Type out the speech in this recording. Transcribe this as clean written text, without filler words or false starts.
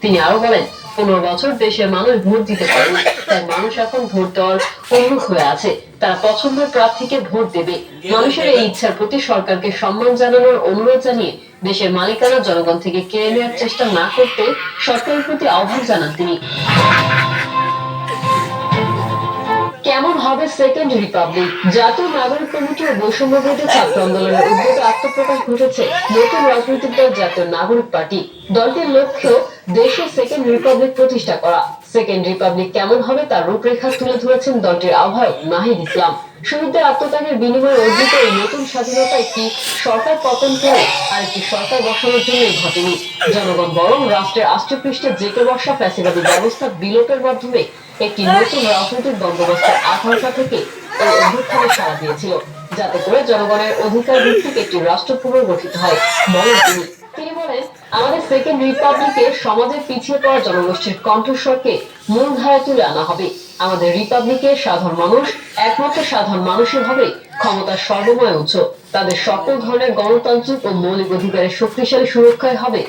তিনি আরো বলেন, 15 বছর দেশের মানুষ ভোট দিতে পারেনি, তাই মানুষ এখন ভোট দেওয়ার উন্মুখ হয়ে আছে। তারা পছন্দের প্রার্থীকে ভোট দেবে। মানুষের এই ইচ্ছার প্রতি সরকারকে সম্মান জানানোর অনুরোধ জানিয়ে দেশের মালিকানা জনগণ থেকে কেড়ে নেওয়ার চেষ্টা না করতে সরকারের প্রতি আহ্বান জানান তিনি। কেমন হবে সেকেন্ড রিপাবলিক? জাতীয় নাগরিক কমিটি ও বৈষম্য বিরোধী ছাত্র আন্দোলনের উদ্যোগে আত্মপ্রকাশ ঘটেছে নতুন রাজনৈতিক দল জাতীয় নাগরিক পার্টি। দলটির লক্ষ্য দেশে সেকেন্ড রিপাবলিক প্রতিষ্ঠা করা। সেকেন্ড রিপাবলিক কেমন হবে তার রূপরেখা তুলে ধরেছেন দলটির আহ্বায়ক নাহিদ ইসলাম। শহীদদের আত্মত্যাগের বিনিময়ে অর্জিত এই নতুন স্বাধীনতা একটি সরকার পতন করে আরেকটি সরকার বসানোর জন্যই ঘটেনি। জনগণ বরং রাষ্ট্রের আষ্টপৃষ্ঠে জেঁকে বসা ফ্যাসিবাদী ব্যবস্থা বিলোপের মাধ্যমে একটি নতুন রাজনৈতিক বন্দোবস্তের আকাঙ্ক্ষা থেকে এই অভ্যুত্থানে সাড়া দিয়েছিল, যাতে করে জনগণের অধিকার ভিত্তিক একটি রাষ্ট্র পুনর্গঠিত হয়, বলেন তিনি। তিনি বলেন, আমাদের সেকেন্ড রিপাবলিকে সমাজের পিছিয়ে পড়া জনগোষ্ঠীর কণ্ঠস্বরকে মূলধারায় তুলে আনা হবে। আমাদের রিপাবলিকে সাধারণ মানুষ, একমাত্র সাধারণ মানুষই হবে ক্ষমতার সর্বময় উৎস। তাদের সকল ধরনের গণতান্ত্রিক ও মৌলিক অধিকারের শক্তিশালী সুরক্ষায় হবে